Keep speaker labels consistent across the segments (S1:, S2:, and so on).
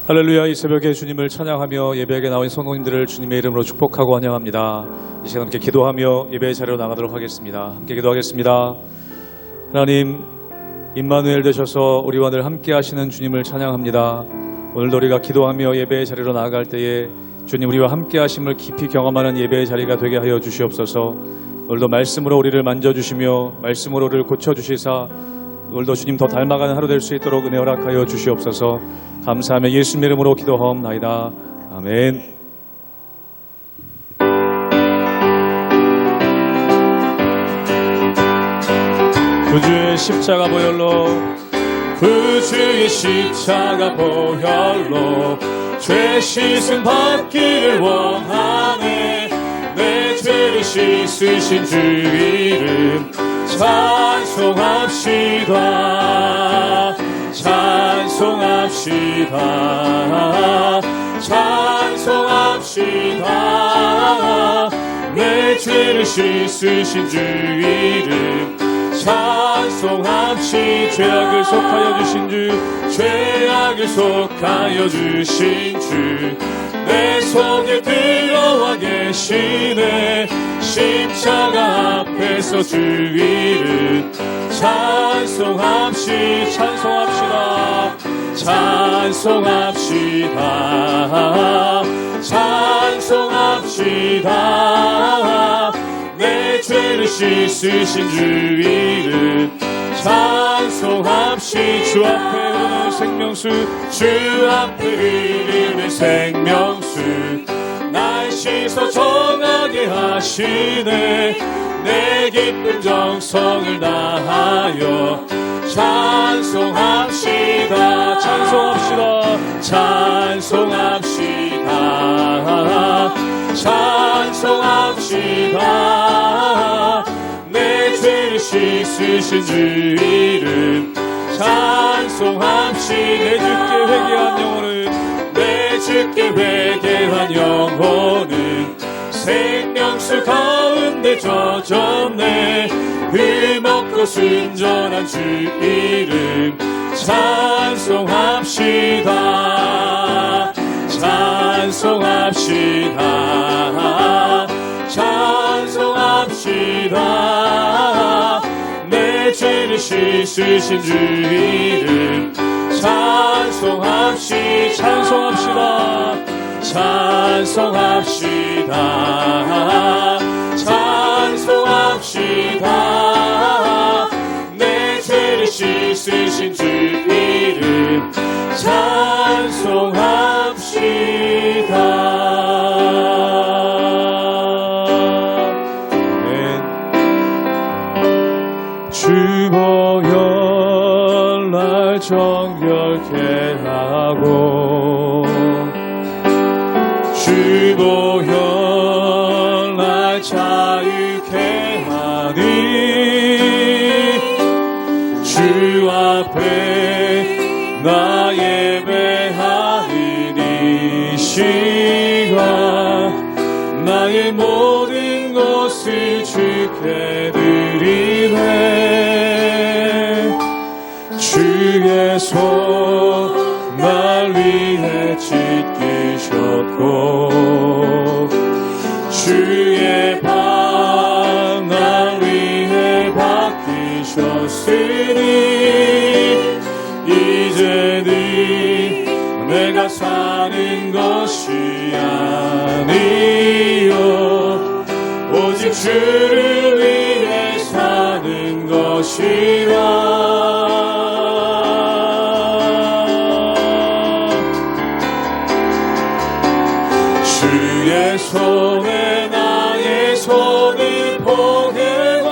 S1: 할렐루야. 이 새벽에 주님을 찬양하며 예배에 나온 성도님들을 주님의 이름으로 축복하고 환영합니다. 이 시간 함께 기도하며 예배의 자리로 나가도록 하겠습니다. 함께 기도하겠습니다. 하나님, 임마누엘 되셔서 우리와 늘 함께 하시는 주님을 찬양합니다. 오늘도 우리가 기도하며 예배의 자리로 나아갈 때에 주님 우리와 함께 하심을 깊이 경험하는 예배의 자리가 되게 하여 주시옵소서. 오늘도 말씀으로 우리를 만져주시며 말씀으로 우리를 고쳐주시사 오늘도 주님 더 닮아가는 하루 될 수 있도록 은혜 허락하여 주시옵소서. 감사하며 예수님의 이름으로 기도하옵나이다. 아멘. 구주의 십자가 보혈로 구주의 십자가 보혈로 죄 씻음 받기를 원하네. 내 죄를 씻으신 주 이름 찬송합시다. 찬송합시다. 찬송합시다. 내 죄를 씻으신 주 이름 찬송합시. 죄악을 속하여 주신 주, 죄악을 속하여 주신 주, 내 속에 들어와 계시네. 십자가 앞에서 주 이름 찬송합시. 찬송합시다. 찬송합시다. 찬송합시다. 내 죄를 씻으신 주 이름 찬송합시. 주 앞에 흐르는 생명수, 주 앞에 흐르는 생명수, 날 씻어 정하게 하시네. 내 기쁜 정성을 다하여 찬송합시다. 찬송합시다. 찬송합시다. 찬송합시다. 내 죄를 씻으신 주 이름 찬송합시. 내 주께 회개한 영혼은, 내 주께 회개한 영혼은 생명수 가운데 젖었네. 흠없고 순전한 주 이름 찬송합시다. 찬송합시다. 찬송합시다. 내 죄를 씻으신 주 이름 찬송합시. 찬송합시다. 찬송합시다. 찬송합시다. 내 죄를 씻으신 주 이름 찬송합시다. 주보혈 날 정결케 하고, 주보혈 날 자유케 하니, 주 앞에 나 예배하는 이 시간 나의 모든 것을 주께 드리네. 주의 손 날 위해 찢기셨고, 주의 발 날 위해 박히셨으니, 이제는 내가 사는 것이 아니요 오직 주를 위해 사는 것이라. 주의 손에 나의 손을 포개고,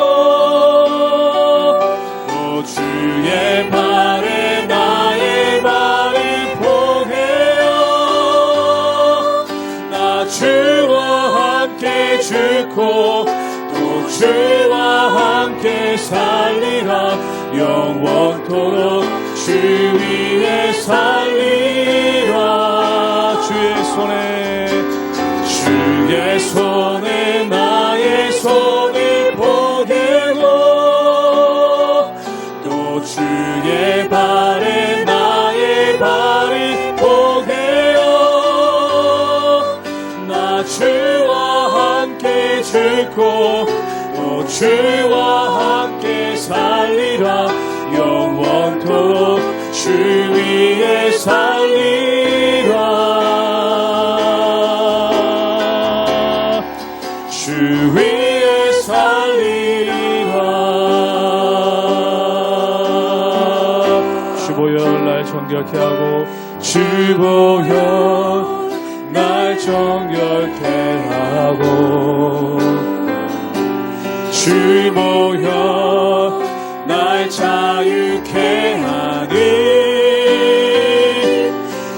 S1: 또 주의 발에 나의 발을 포개어 나 주와 함께 죽고 또 주와 함께 살리라. 영원토록 주 위에 살리라. 주의 손에 나 주와 함께 죽고 또 주와 함께 살리라. 영원토록 주 위에 살리라. 주 위에 살리라. 주 보혈 날 정결케 하고 주 보혈 날 정결케 하고 주 보혈 날 자유케 하니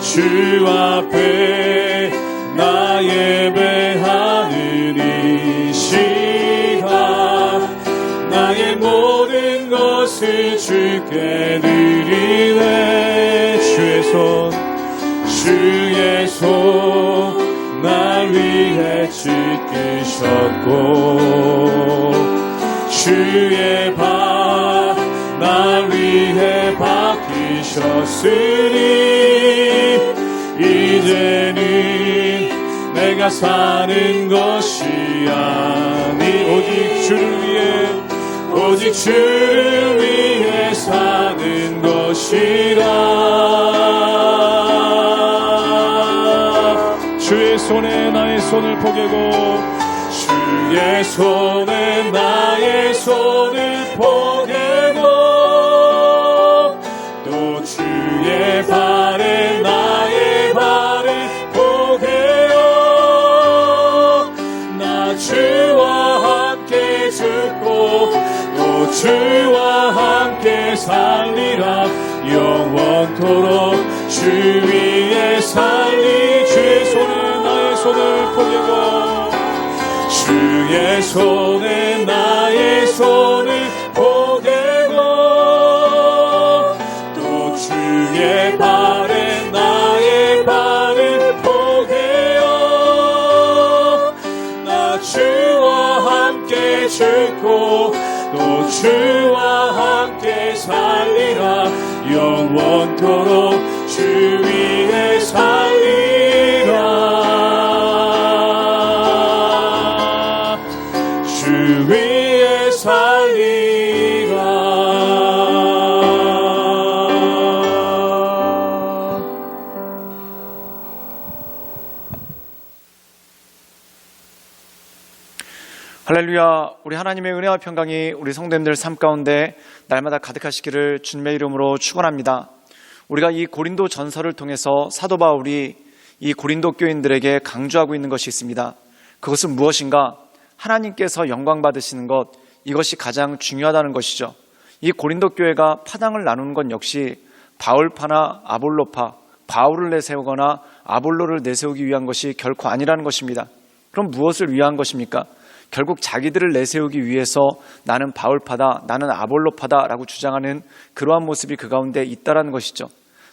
S1: 주 앞에 나 예배하는 이 시간 나의 모든 것을 주께 드리네. 주의 손 날 위해 찢기셨고 주의 발 날 위해 박히셨으니 이제는 내가 사는 것이 아니 오직 주를 위해 사는 것이라. 주의 손에 나의 손을 포개고 주의 손에 나의 손을 포개고 또 주의 발에 나의 발을 포개어 나 주와 함께 죽고 또 주와 함께 살리라. 영원토록 주 위에 살리. 주의 손에 나의 손을 포개고 주의 손에 나의 손을 포개고 또 주의 발에 나의 발을 포개어 나 주와 함께 죽고 또 주와 함께 살리라. 영원토록 주 위에 살리라. 주 위에 살리라.
S2: 할렐루야. 우리 하나님의 은혜와 평강이 우리 성도님들 삶 가운데 날마다 가득하시기를 주님의 이름으로 축원합니다. 우리가 이 고린도 전서를 통해서 사도 바울이 이 고린도 교인들에게 강조하고 있는 것이 있습니다. 그것은 무엇인가? 하나님께서 영광 받으시는 것, 이것이 가장 중요하다는 것이죠. 이 고린도 교회가 파당을 나누는 건 역시 바울파나 아볼로파, 바울을 내세우거나 아볼로를 내세우기 위한 것이 결코 아니라는 것입니다. 그럼 무엇을 위한 것입니까? 결국 자기들을 내세우기 위해서 나는 바울파다, 나는 아볼로파다 라고 주장하는 그러한 모습이 그 가운데 있다는 것이죠.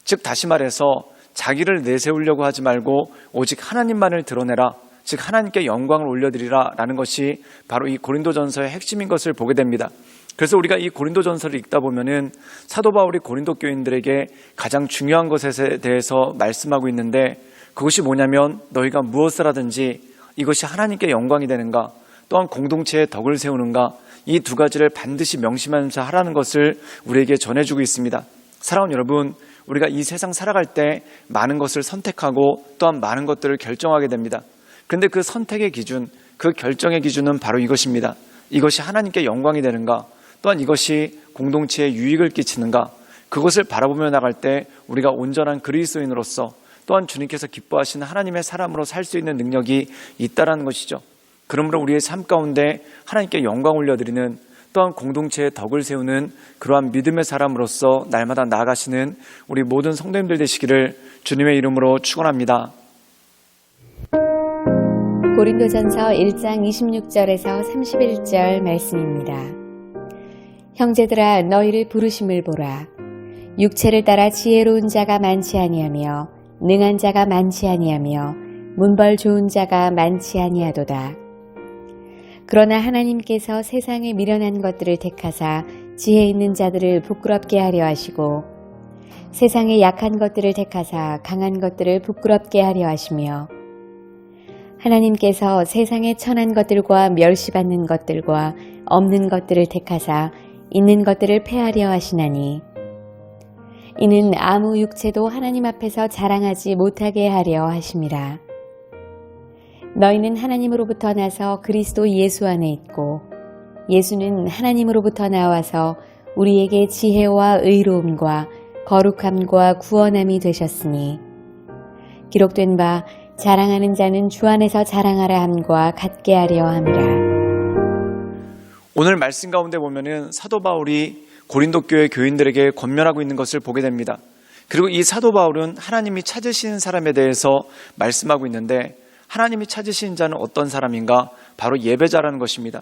S2: 즉 다시 말해서 자기를 내세우려고 하지 말고 오직 하나님만을 드러내라, 즉 하나님께 영광을 올려드리라 라는 것이 바로 이 고린도전서의 핵심인 것을 보게 됩니다. 그래서 우리가 이 고린도전서를 읽다 보면은 사도 바울이 고린도 교인들에게 가장 중요한 것에 대해서 말씀하고 있는데, 그것이 뭐냐면 너희가 무엇을 하든지 이것이 하나님께 영광이 되는가, 또한 공동체의 덕을 세우는가, 이 두 가지를 반드시 명심하면서 하라는 것을 우리에게 전해주고 있습니다. 사랑하는 여러분, 우리가 이 세상 살아갈 때 많은 것을 선택하고 또한 많은 것들을 결정하게 됩니다. 그런데 그 선택의 기준, 그 결정의 기준은 바로 이것입니다. 이것이 하나님께 영광이 되는가, 또한 이것이 공동체에 유익을 끼치는가, 그것을 바라보며 나갈 때 우리가 온전한 그리스도인으로서 또한 주님께서 기뻐하시는 하나님의 사람으로 살 수 있는 능력이 있다는 것이죠. 그러므로 우리의 삶 가운데 하나님께 영광 올려드리는, 또한 공동체의 덕을 세우는 그러한 믿음의 사람으로서 날마다 나아가시는 우리 모든 성도님들 되시기를 주님의 이름으로 축원합니다.
S3: 고린도전서 1장 26절에서 31절 말씀입니다. 형제들아, 너희를 부르심을 보라. 육체를 따라 지혜로운 자가 많지 아니하며 능한 자가 많지 아니하며 문벌 좋은 자가 많지 아니하도다. 그러나 하나님께서 세상에 미련한 것들을 택하사 지혜 있는 자들을 부끄럽게 하려 하시고, 세상에 약한 것들을 택하사 강한 것들을 부끄럽게 하려 하시며, 하나님께서 세상의 천한 것들과 멸시받는 것들과 없는 것들을 택하사 있는 것들을 패하려 하시나니 이는 아무 육체도 하나님 앞에서 자랑하지 못하게 하려 하심이라. 너희는 하나님으로부터 나서 그리스도 예수 안에 있고 예수는 하나님으로부터 나와서 우리에게 지혜와 의로움과 거룩함과 구원함이 되셨으니 기록된 바 자랑하는 자는 주 안에서 자랑하라 함과 같게 하려 함이라.
S2: 오늘 말씀 가운데 보면은 사도 바울이 고린도 교회 교인들에게 권면하고 있는 것을 보게 됩니다. 그리고 이 사도 바울은 하나님이 찾으시는 사람에 대해서 말씀하고 있는데 하나님이 찾으시는 자는 어떤 사람인가? 바로 예배자라는 것입니다.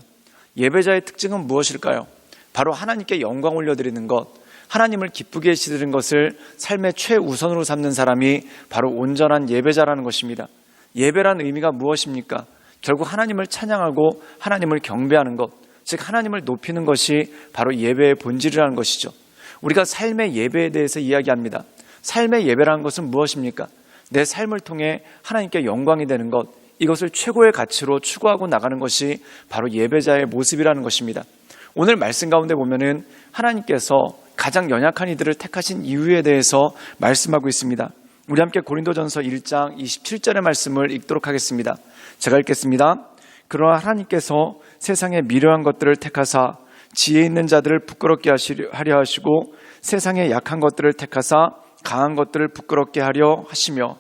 S2: 예배자의 특징은 무엇일까요? 바로 하나님께 영광 올려드리는 것, 하나님을 기쁘게 해드리는 것을 삶의 최우선으로 삼는 사람이 바로 온전한 예배자라는 것입니다. 예배란 의미가 무엇입니까? 결국 하나님을 찬양하고 하나님을 경배하는 것, 즉 하나님을 높이는 것이 바로 예배의 본질이라는 것이죠. 우리가 삶의 예배에 대해서 이야기합니다. 삶의 예배라는 것은 무엇입니까? 내 삶을 통해 하나님께 영광이 되는 것, 이것을 최고의 가치로 추구하고 나가는 것이 바로 예배자의 모습이라는 것입니다. 오늘 말씀 가운데 보면은 하나님께서 가장 연약한 이들을 택하신 이유에 대해서 말씀하고 있습니다. 우리 함께 고린도전서 1장 27절의 말씀을 읽도록 하겠습니다. 제가 읽겠습니다. 그러나 하나님께서 세상의 미련한 것들을 택하사 지혜 있는 자들을 부끄럽게 하려 하시고 세상의 약한 것들을 택하사 강한 것들을 부끄럽게 하려 하시며,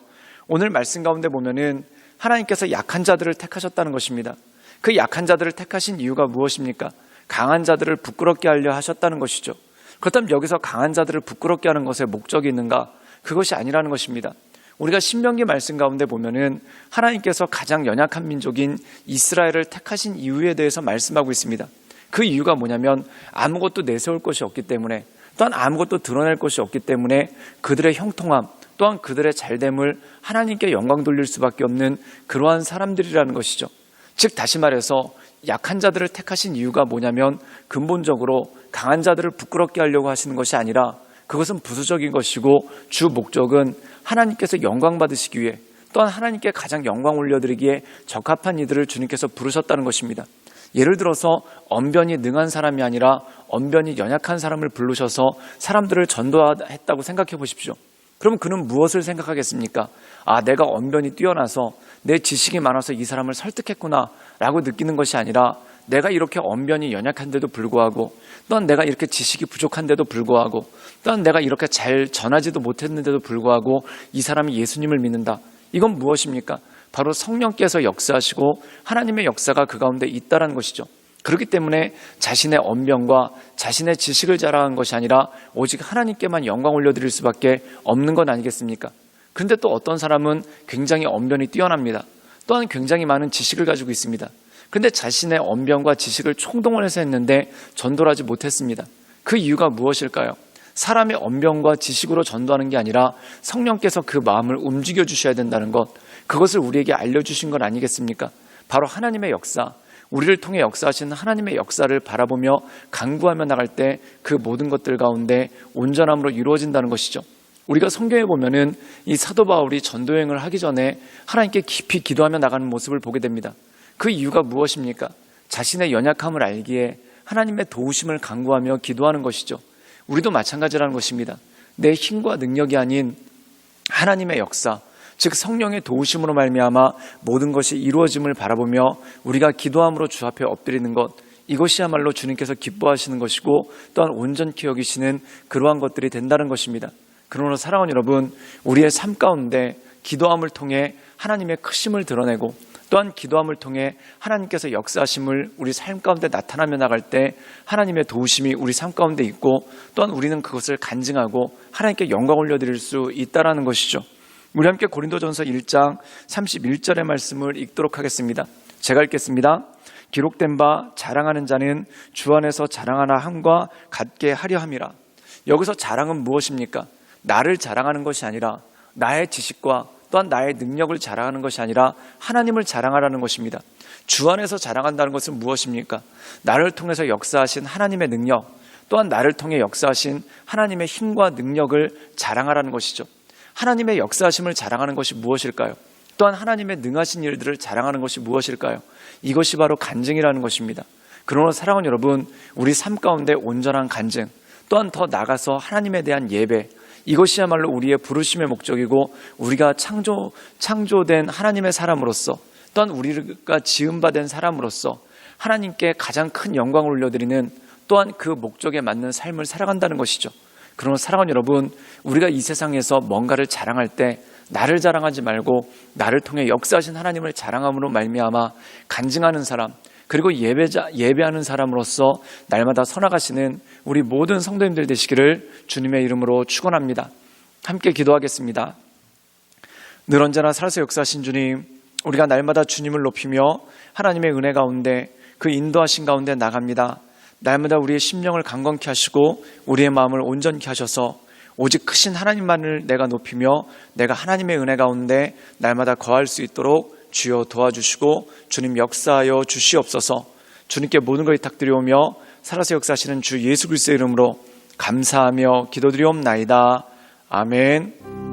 S2: 오늘 말씀 가운데 보면은 하나님께서 약한 자들을 택하셨다는 것입니다. 그 약한 자들을 택하신 이유가 무엇입니까? 강한 자들을 부끄럽게 하려 하셨다는 것이죠. 그렇다면 여기서 강한 자들을 부끄럽게 하는 것에 목적이 있는가? 그것이 아니라는 것입니다. 우리가 신명기 말씀 가운데 보면은 하나님께서 가장 연약한 민족인 이스라엘을 택하신 이유에 대해서 말씀하고 있습니다. 그 이유가 뭐냐면 아무것도 내세울 것이 없기 때문에, 또한 아무것도 드러낼 것이 없기 때문에 그들의 형통함, 또한 그들의 잘됨을 하나님께 영광 돌릴 수밖에 없는 그러한 사람들이라는 것이죠. 즉 다시 말해서 약한 자들을 택하신 이유가 뭐냐면 근본적으로 강한 자들을 부끄럽게 하려고 하시는 것이 아니라 그것은 부수적인 것이고 주 목적은 하나님께서 영광 받으시기 위해, 또한 하나님께 가장 영광 올려드리기에 적합한 이들을 주님께서 부르셨다는 것입니다. 예를 들어서 언변이 능한 사람이 아니라 언변이 연약한 사람을 부르셔서 사람들을 전도했다고 생각해 보십시오. 그럼 그는 무엇을 생각하겠습니까? 아, 내가 언변이 뛰어나서 내 지식이 많아서 이 사람을 설득했구나 라고 느끼는 것이 아니라 내가 이렇게 언변이 연약한데도 불구하고, 또한 내가 이렇게 지식이 부족한데도 불구하고, 또한 내가 이렇게 잘 전하지도 못했는데도 불구하고 이 사람이 예수님을 믿는다. 이건 무엇입니까? 바로 성령께서 역사하시고 하나님의 역사가 그 가운데 있다는 것이죠. 그렇기 때문에 자신의 언변과 자신의 지식을 자랑한 것이 아니라 오직 하나님께만 영광 올려드릴 수밖에 없는 건 아니겠습니까? 그런데 또 어떤 사람은 굉장히 언변이 뛰어납니다. 또한 굉장히 많은 지식을 가지고 있습니다. 그런데 자신의 언변과 지식을 총동원해서 했는데 전도를 하지 못했습니다. 그 이유가 무엇일까요? 사람의 언변과 지식으로 전도하는 게 아니라 성령께서 그 마음을 움직여 주셔야 된다는 것, 그것을 우리에게 알려주신 건 아니겠습니까? 바로 하나님의 역사, 우리를 통해 역사하시는 하나님의 역사를 바라보며 간구하며 나갈 때 그 모든 것들 가운데 온전함으로 이루어진다는 것이죠. 우리가 성경에 보면은 이 사도 바울이 전도여행을 하기 전에 하나님께 깊이 기도하며 나가는 모습을 보게 됩니다. 그 이유가 무엇입니까? 자신의 연약함을 알기에 하나님의 도우심을 간구하며 기도하는 것이죠. 우리도 마찬가지라는 것입니다. 내 힘과 능력이 아닌 하나님의 역사, 즉 성령의 도우심으로 말미암아 모든 것이 이루어짐을 바라보며 우리가 기도함으로 주 앞에 엎드리는 것, 이것이야말로 주님께서 기뻐하시는 것이고 또한 온전히 여기시는 그러한 것들이 된다는 것입니다. 그러나 사랑하는 여러분, 우리의 삶 가운데 기도함을 통해 하나님의 크심을 드러내고 또한 기도함을 통해 하나님께서 역사하심을 우리 삶 가운데 나타나며 나갈 때 하나님의 도우심이 우리 삶 가운데 있고 또한 우리는 그것을 간증하고 하나님께 영광 올려드릴 수 있다는 것이죠. 우리 함께 고린도전서 1장 31절의 말씀을 읽도록 하겠습니다. 제가 읽겠습니다. 기록된 바 자랑하는 자는 주 안에서 자랑하나 함과 같게 하려 함이라. 여기서 자랑은 무엇입니까? 나를 자랑하는 것이 아니라 나의 지식과 또한 나의 능력을 자랑하는 것이 아니라 하나님을 자랑하라는 것입니다. 주 안에서 자랑한다는 것은 무엇입니까? 나를 통해서 역사하신 하나님의 능력, 또한 나를 통해 역사하신 하나님의 힘과 능력을 자랑하라는 것이죠. 하나님의 역사하심을 자랑하는 것이 무엇일까요? 또한 하나님의 능하신 일들을 자랑하는 것이 무엇일까요? 이것이 바로 간증이라는 것입니다. 그러므로 사랑하는 여러분, 우리 삶 가운데 온전한 간증, 또한 더 나가서 하나님에 대한 예배, 이것이야말로 우리의 부르심의 목적이고 우리가 창조된 하나님의 사람으로서 또한 우리가 지음받은 사람으로서 하나님께 가장 큰 영광을 올려드리는 또한 그 목적에 맞는 삶을 살아간다는 것이죠. 그러나 사랑하는 여러분, 우리가 이 세상에서 뭔가를 자랑할 때 나를 자랑하지 말고 나를 통해 역사하신 하나님을 자랑함으로 말미암아 간증하는 사람, 그리고 예배하는 사람으로서 날마다 서나가시는 우리 모든 성도님들 되시기를 주님의 이름으로 축원합니다. 함께 기도하겠습니다. 늘 언제나 살아서 역사하신 주님, 우리가 날마다 주님을 높이며 하나님의 은혜 가운데 그 인도하신 가운데 나갑니다. 날마다 우리의 심령을 강건케 하시고 우리의 마음을 온전케 하셔서 오직 크신 하나님만을 내가 높이며 내가 하나님의 은혜 가운데 날마다 거할 수 있도록 주여 도와주시고 주님 역사하여 주시옵소서. 주님께 모든 걸 부탁드리오며 살아서 역사하시는 주 예수 그리스도의 이름으로 감사하며 기도드리옵나이다. 아멘.